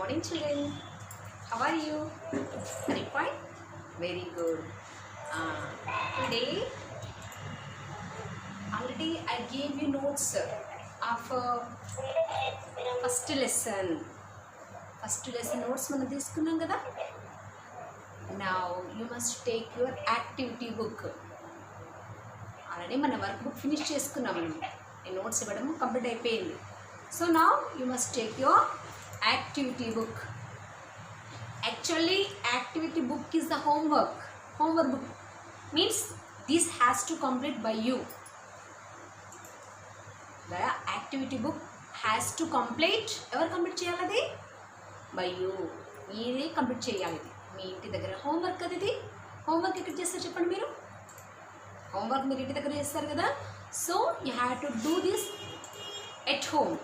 morning, children. How are you? Are you fine? Very good. Today, already I gave you notes of first lesson. First lesson notes మనం తీసుకున్నాం కదా. Now you must take your activity book. Already మన work book finish చేసుకున్నాం మనం. ఈ notes ఇవ్వడం complete అయిపోయింది. So now you must take your activity book. Actually, activity book is the homework. Homework book means this has to complete by you. The activity book has to complete. Ever complete cheyaladi? By you. Meere complete cheyali. మీ ఇంటి దగ్గర homework అది ఇది. Homework ఎక్కడ చేస్తారు చెప్పండి మీరు? Homework మీరు ఇంటి దగ్గర చేస్తారు కదా. So you have to do this at home.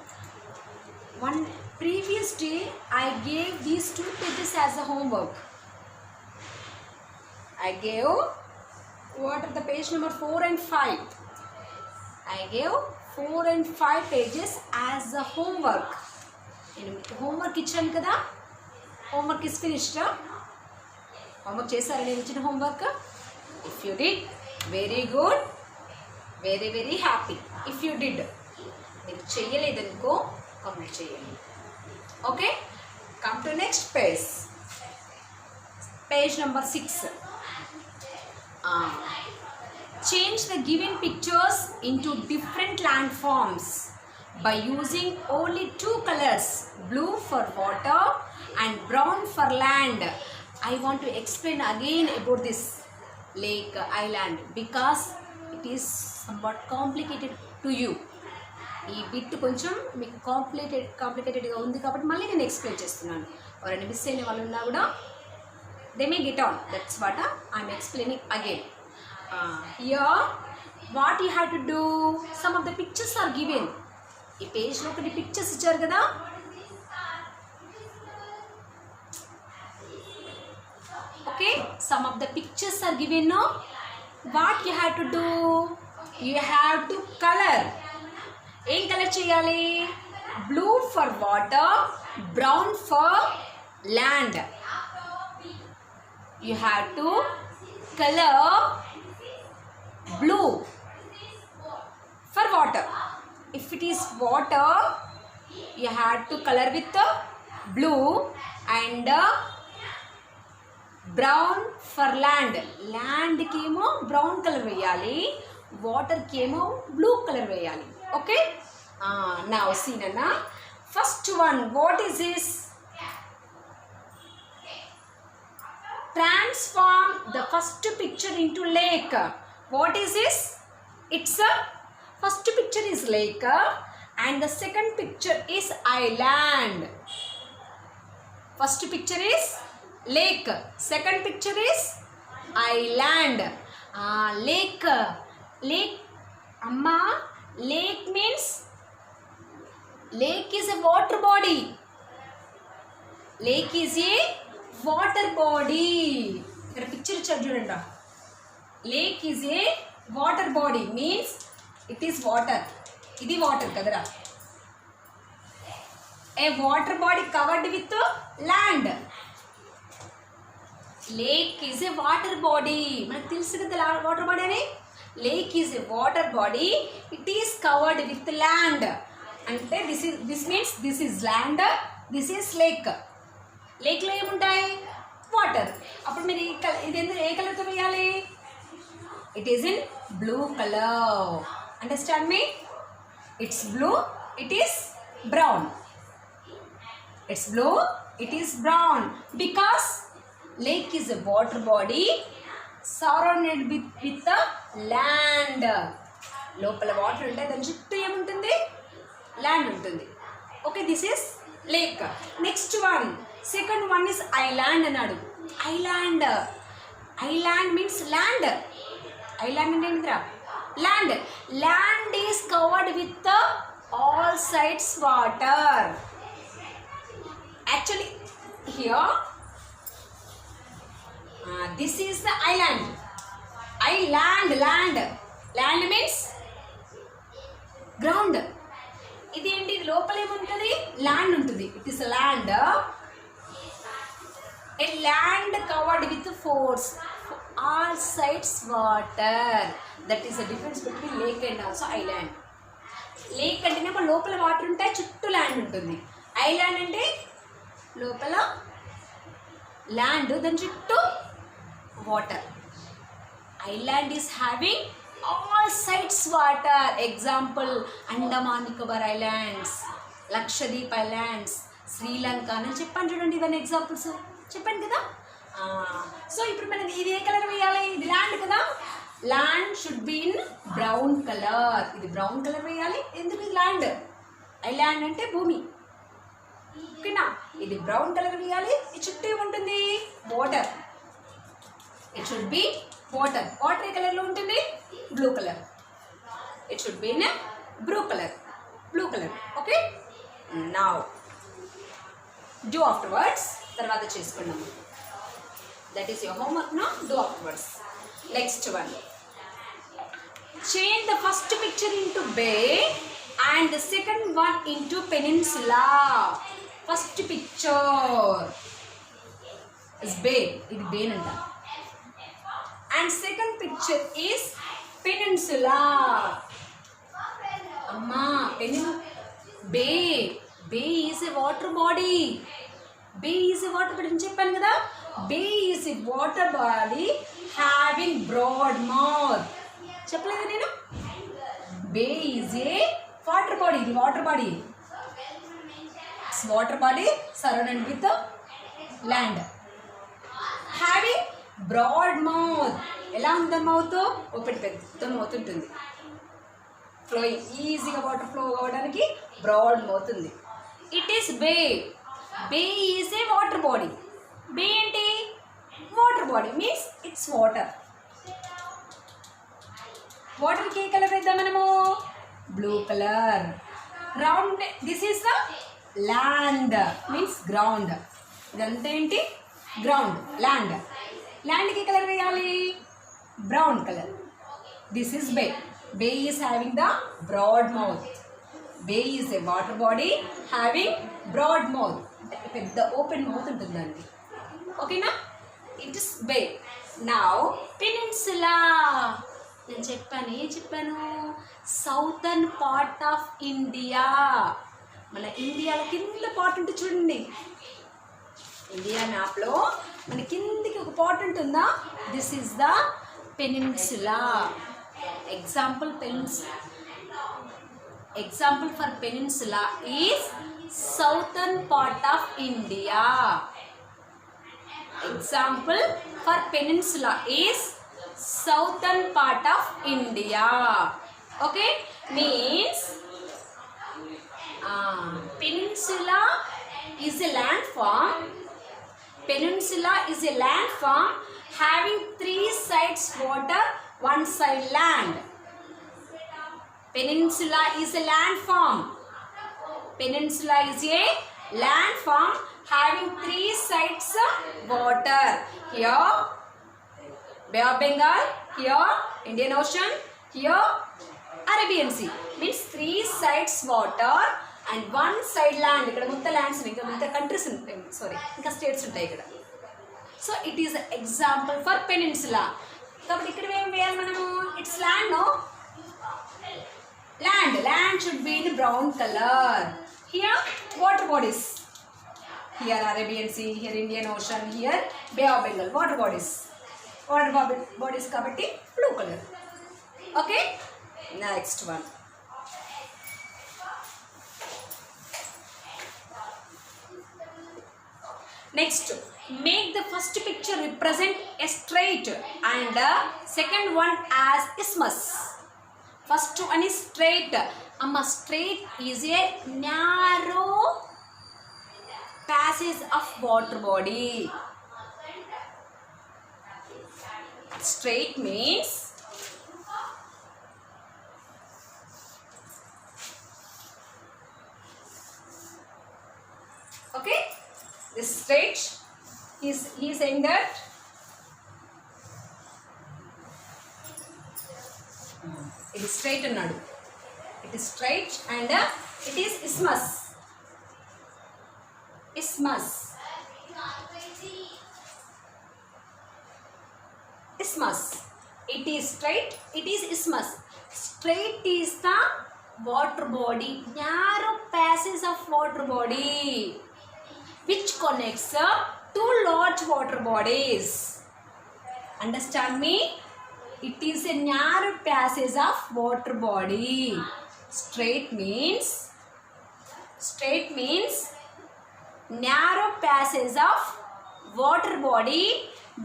One previous day I gave these 2 pages as a homework. I gave what are the page number 4 and 5. I gave 4 and 5 pages as a homework. Homework ichanu kada. Homework is finished. Homework chesara nenu ichina homework. If you did, very good, very very happy. If you did, మీరు చేయలేదనుకో complete చేయండి. Okay, come to next page. Page number 6. Change the given pictures into different landforms by using only 2 colors, blue for water and brown for land. I want to explain again about this lake island because it is somewhat complicated to you. ఈ bit కొంచెం మీకు కాంప్లికేటెడ్గా ఉంది కాబట్టి మళ్ళీ నేను explain చేస్తున్నాను. ఎవరైనా miss అయిన వాళ్ళు ఉన్నా కూడా they may get on. That's what I'm explaining again. Here what you have to do, some of the pictures are given. ఈ పేజ్లో ఒకటి పిక్చర్స్ ఇచ్చారు కదా. Okay, some of the pictures are given. What you have to do, you have to colour. ఏం colour చేయాలి? Blue for water, brown for land. You have to colour blue for water. If it is water, you have to colour with blue and brown for land. ల్యాండ్కి ఏమో brown colour వేయాలి, వాటర్కి ఏమో blue colour వేయాలి. Okay, now see Nana. First one, what is this? Transform the first picture into lake. What is this? It's a first picture is lake and the second picture is island. First picture is lake, second picture is island. Lake amma. Lake means lake is a water body. Lake is a water body. Ikkada picture ichcharu chudanda. Lake is a water body means it is water. Idi water kadara. A water body covered with land. Lake is a water body. Manaku telusu kada water body ani. Lake is a water body. It is covered with land. అంటే this means this is land, this is lake. లేక్లో ఏముంటాయి? Water. అప్పుడు మీరు ఇది ఏ కలర్తో వేయాలి? It is in blue colour. Understand me? It's blue, it is brown. It's blue, it is brown because lake is a water body surrounded with land. లోపల water ఉంటే దాని చుట్టూ ఏముంటుంది? ల్యాండ్ ఉంటుంది. Okay, this is lake. Next one, second one is island అన్నాడు. Island. Island means land. Island అంటే ఏంటిరా? Land. Land is covered with all sides water. Actually here this is the island. Land means ground. ఇది ఏంటి? లోపల ఏముంటుంది? Land ఉంటుంది. It is land A land covered with force, all sides water. That is the difference between lake and also island. Lake అంటేనేమో లోపల water ఉంటాయి, చుట్టూ land ఉంటుంది. ఐలాండ్ అంటే లోపల ల్యాండ్, దాని చుట్టూ water. Island is having all sides water. Example Andaman Nicobar islands, Lakshadweep islands, Sri Lanka అని చెప్పాను చూడండి. ఇవన్నీ ఎగ్జాంపుల్స్ చెప్పాను కదా. సో ఇప్పుడు మనం ఇది ఏ కలర్ వేయాలి? ఇది ల్యాండ్ కదా. Land should be in brown colour. ఇది బ్రౌన్ కలర్ వేయాలి. ఎందుకు? ఇది ల్యాండ్. ఐలాండ్ అంటే భూమి, ఓకేనా. ఇది బ్రౌన్ కలర్ వేయాలి. ఈ చుట్టూ ఉంటుంది water. It should be water. Water ఏ కలర్లో ఉంటుంది? Blue colour. It should be in blue colour. Okay. Now do afterwards తర్వాత చేసుకున్నాము. That is your homework. No do afterwards. Next one. Change the first picture into bay and the second one into peninsula. First picture is bay. It is bay nanda. And second picture is peninsula. Amma, bay. Bay is a water body. Bay is a water body. చెప్పాను కదా. Bay is a water body having broad mouth. చెప్పలేదు నేను. Bay is a water body. ఇది water body. It's water body surrounded with land. Having broad mouth. ఎలా ఉంది mouth? Open, పెద్ద mouth ఉంటుంది. Flowing, ఈజీగా వాటర్ ఫ్లో అవ్వడానికి బ్రాడ్ మౌత్ ఉంది. It is bay. Bay is a water body. బే ఏంటి? Water body means it's water. వాటర్కి ఏ colour వేద్దాం మనము? Blue colour. Round, this is the land means ground. ఇదంతా ఏంటి? Ground, land. ల్యాండ్కి ఏ కలర్ వేయాలి? Brown colour. This is bay. Bay is having the broad mouth. Bay is a water body having broad mouth. పెద్ద open mouth ఉంటుందండి, ఓకేనా. It is bay. Now peninsula. నేను చెప్పాను southern part of India. మన ఇండియాలో కింద part ఉంటుంది చూడండి. ఇండియా మ్యాప్లో మన కిందికి ఒక పార్ట్ ఉంటుందా? This is the peninsula. Example for peninsula is southern part of India. Example for peninsula is southern part of India. Okay, means peninsula is a landform. Peninsula is a landform having three sides water, one side land. Peninsula is a landform. Peninsula is a landform having three sides water. Here Bay of Bengal, here Indian Ocean, here Arabian Sea. Means three sides water and one side land. ikkada mutta lands unnayi, ikkada mutta countries unnayi, sorry inka states untayi ikkada. So it is an example for peninsula. Kabatti ikkada em veyali manamu? It's land, no? Land should be in brown color. Here water bodies. Here Arabian Sea, here Indian Ocean, here Bay of Bengal. Water bodies. Water bodies kabatti blue color. Okay. Next one. Next, make the first picture represent a straight and the second one as isthmus. First one is straight. Straight is a narrow passage of water body. Straight means okay. This straight he is saying that it is straight annadu. It is straight and it is isthmus. Isthmus. Isthmus. It is straight. It is isthmus. Strait is the water body, narrow passage of water body, which connects two large water bodies. Understand me? It is a narrow passage of water body. Strait means narrow passage of water body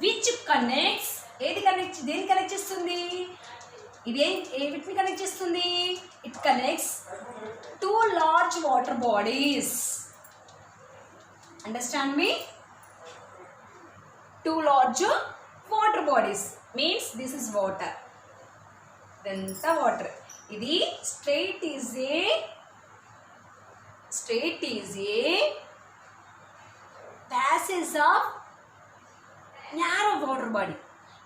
which connects. ఏది connect దేని connect చేస్తుంది? ఇది వీటిని connect చేస్తుంది. It connects two large water bodies. Understand me? Two large water bodies means this is water. ఇదంతా water. ఇది straight is a passage of narrow water body.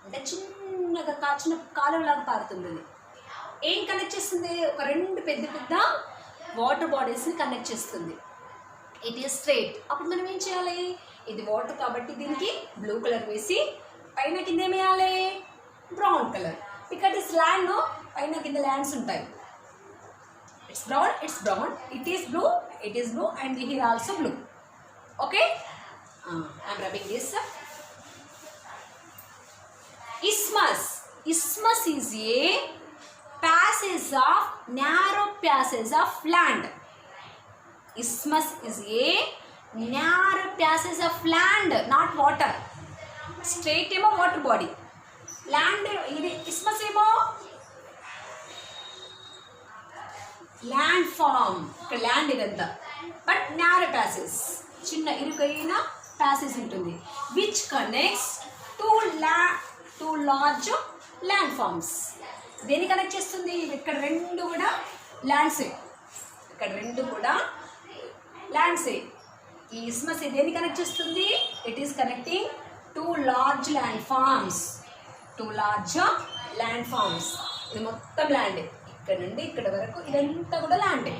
అంటే చిన్నగా కాచిన కాలువలాగా పారుతుంది. అది ఏం కనెక్ట్ చేస్తుంది? ఒక రెండు పెద్ద పెద్ద వాటర్ బాడీస్ని కనెక్ట్ చేస్తుంది. It is straight. అప్పుడు మనం ఏం చేయాలి? ఇది వాటర్ కాబట్టి దీనికి బ్లూ కలర్ వేసి పైన కింద ఏం వేయాలి? Brown colour. బికాట్ ఇస్ ల్యాండ్, పైన కింద ల్యాండ్స్ ఉంటాయి. It's brown, it is blue and here also blue. Okay, I'm rubbing this. Isthmus is a passage of narrow passage of land. Isthmus is a narrow passage of land, not water. Straight emo water body. Land ఇది isthmus ఏమో land form. ఇక్కడ land ఇదంతా. But narrow passage, చిన్న ఇరుకైన passage ఉంటుంది. Which connects two large land forms. దేని connect చేస్తుంది? ఇక్కడ రెండు కూడా ల్యాండ్సే. ఈ ఇస్మస్ దేని కనెక్ట్ చేస్తుంది? It is connecting two large land forms. ఇది మొత్తం ల్యాండ్. ఇక్కడ నుండి ఇక్కడ వరకు ఇదంతా కూడా land.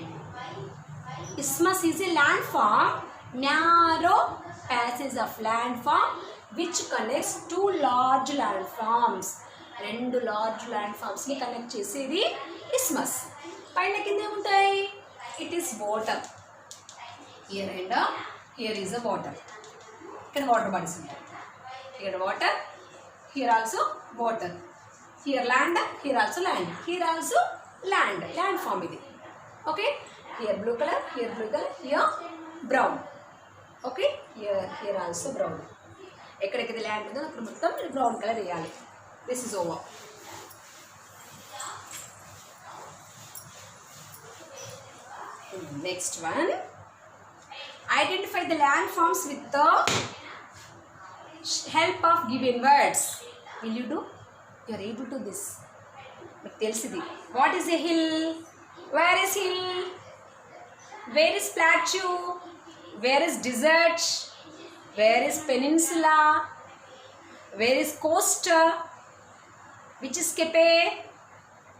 ఇస్మస్ is a land form, narrow passage of land form which connects two large land forms. రెండు లార్జ్ ల్యాండ్ ఫార్మ్స్ని కనెక్ట్ చేసేది ఇస్మస్. పైన కింద ఏముంటాయి? It is water. Here and here is a water. ఇక్కడ వాటర్ బాడీస్ ఉంటాయి. Here water, here also water. Here land, here also land. Here also land form ఇది. Okay, here blue colour, here brown. Okay, here also brown. ఎక్కడెక్కడ land ఉందో అక్కడ మొత్తం brown colour వేయాలి. This is over. Next one, identify the land forms with the help of given words. Will you do? You are able to this. మీకు తెలిసింది. What is a hill? Where is hill? Where is plateau? Where is desert? Where is peninsula? Where is coast? Which is Cape?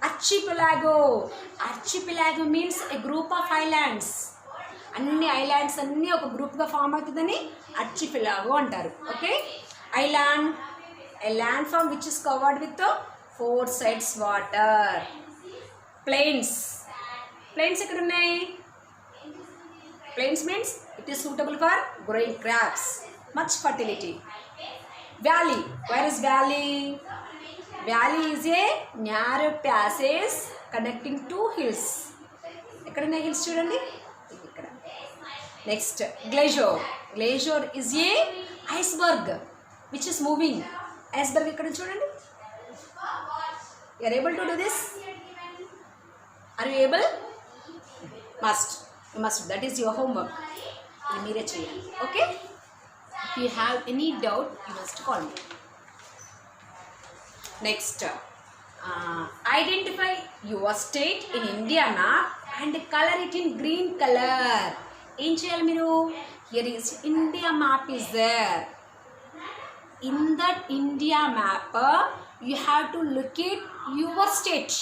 Archipelago. Archipelago means a group of islands. అన్ని islands అన్నీ ఒక గ్రూప్గా form అవుతుందని archipelago అంటారు. Okay, island, a land form which is covered with four sides water. Plains ఎక్కడ ఉన్నాయి? Plains means it is suitable for growing crops, much fertility. Valley, where is valley? Valley is a narrow passage connecting two hills. ekkada hills chudandi ikkada. Next, glacier is a iceberg which is moving. Iceberg ikkada chudandi. You are able to do this? Are you able? Must. That is your homework. ఇది మీరే చేయాలి. Okay, if you have any doubt you must call me. Next, identify your state in India map and colour it in green colour. ఏం చేయాలి మీరు? Here is India map is there. In that India map you have to locate your state.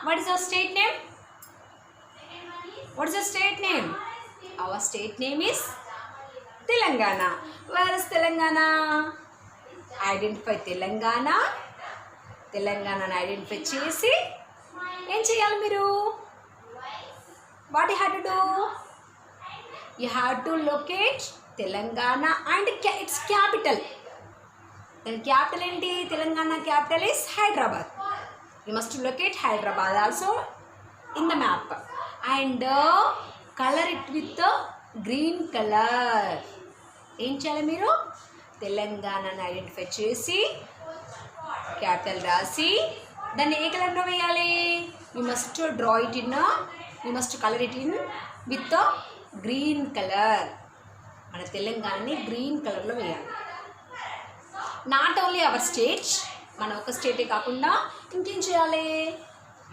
What is your state name? What is your state name? Our state name is Telangana. Where is Telangana? Identify Telangana. తెలంగాణను identify చేసి ఏం చేయాలి మీరు? What you have to do? You have to locate Telangana and it's capital. దాని capital ఏంటి? Telangana capital is Hyderabad. You must locate Hyderabad also in the map and colour it with green colour. ఏం చేయాలి మీరు? తెలంగాణను ఐడెంటిఫై చేసి క్యాపిటల్ రాసి దాన్ని ఏ కలర్లో వేయాలి? You must draw it in, you must colour it in with green colour. మన తెలంగాణని గ్రీన్ కలర్లో వేయాలి. నాట్ ఓన్లీ అవర్ స్టేట్, మన ఒక స్టేటే కాకుండా ఇంకేం చేయాలి?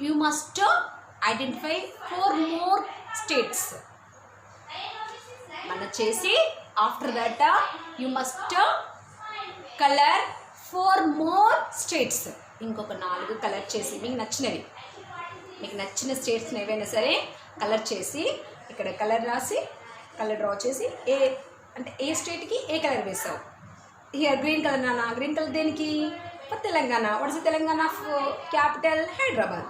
You must identify 4 more states. మన చేసి after that you must colour 4 more states. ఇంకొక 4 కలర్ చేసి మీకు నచ్చినవి, మీకు నచ్చిన స్టేట్స్ని ఏవైనా సరే కలర్ చేసి ఇక్కడ కలర్ రాసి కలర్ డ్రా చేసి ఏ స్టేట్కి ఏ కలర్ వేసావు. హియర్ గ్రీన్ కలర్ నాన్న. గ్రీన్ కలర్ దేనికి? For Telangana. What is Telangana capital? Hyderabad.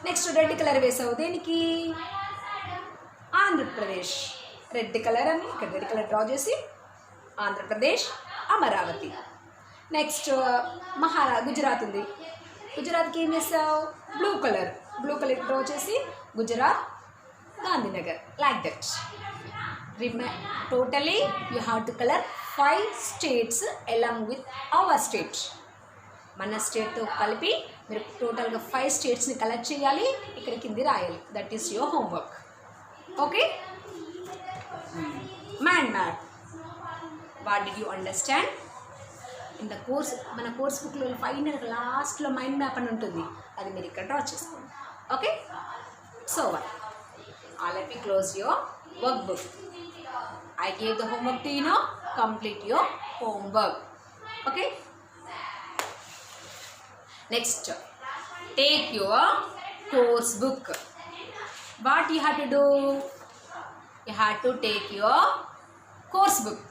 Next red colour వేసావు దేనికి? ఆంధ్రప్రదేశ్. రెడ్ కలర్ అని ఇక్కడ రెడ్ కలర్ డ్రా చేసి ఆంధ్రప్రదేశ్, అమరావతి. నెక్స్ట్ గుజరాత్ ఉంది. గుజరాత్కి ఏం చేసావు? బ్లూ కలర్ డ్రా చేసి Gujarat, Gandhinagar. Like that. Totally you have to colour 5 states along with our state. మన స్టేట్తో కలిపి మీరు టోటల్గా 5 స్టేట్స్ని కలర్ చేయాలి. ఇక్కడ కింది రాయాలి. That is your homework. Okay. Mind map. What did you understand? In the course, మన కోర్స్ బుక్లో ఫైనల్ లాస్ట్లో మైండ్ మ్యాప్ అని ఉంటుంది. అది మీరు ఇక్కడ డ్రా చేసుకోండి. Okay. So all of you close your work book. I gave the homework to you now. Complete your homework. Okay. Next, take your course book. What you have to do? You have to take your course book.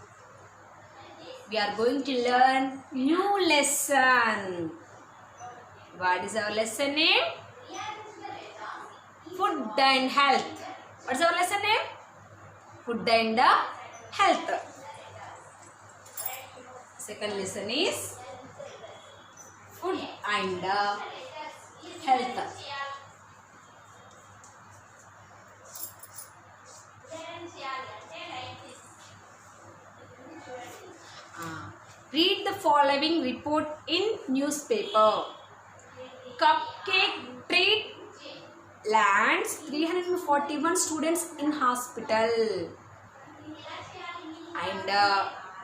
We are going to learn new lesson. What is our lesson name? Food and health. What is our lesson name? Food and health. Second lesson is food and health. Read the following report in newspaper. Cupcake treat lands 341 students in hospital. And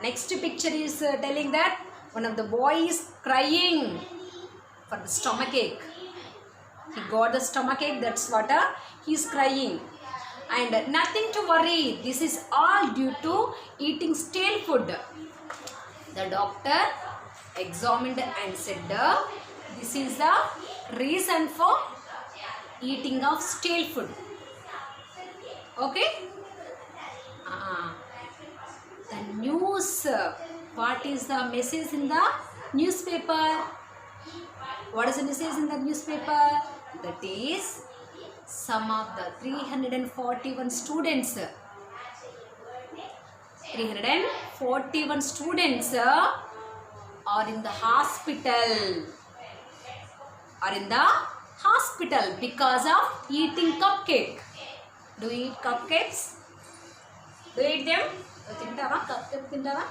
next picture is telling that one of the boy is crying for the stomachache. He got the stomachache, that's what he is crying. And nothing to worry, this is all due to eating stale food. The doctor examined and said this is the reason for eating of stale food. Okay. The news, what is the message in the newspaper? What is the message in the newspaper? That is some of the 341 students 341 students are in the hospital because of eating cupcake. Do you eat cupcakes? Do you eat them? Tintava cupcake tintava?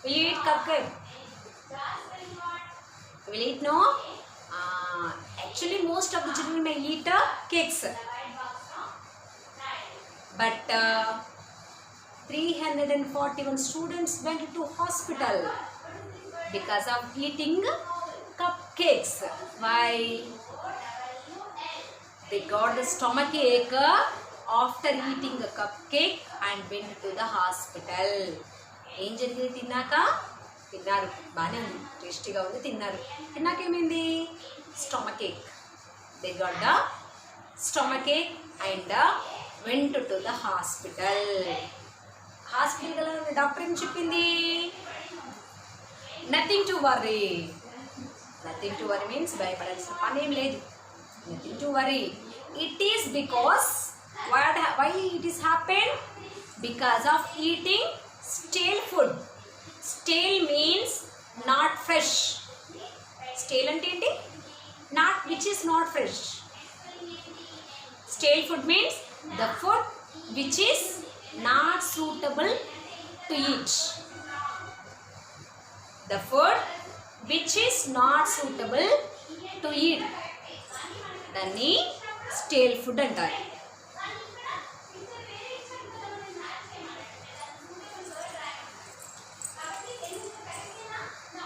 Will you eat cupcake? Will eat no? Actually most of the children may eat cakes, but 341 students went to hospital because of eating cupcakes. Why? They got the stomachache after eating a cupcake and went to the hospital. ఏం జరిగింది? తిన్నారు, బాగానే ఉంది, టేస్టీగా ఉంది, తిన్నాక ఏమైంది? stomachache. They got the stomachache and went to the hospital. Hospital doctor ఏం చెప్పింది? Nothing to worry. Nothing to worry means భయపడాల్సిన పని ఏం లేదు. Nothing to worry. It is because why it is happen? Because of eating stale food. Stale means not fresh. Stale అంటే ఏంటి? Not, which is not fresh. Stale food means the food which is not suitable to eat. The food which is not suitable to eat. దాన్ని stale food అంటారు.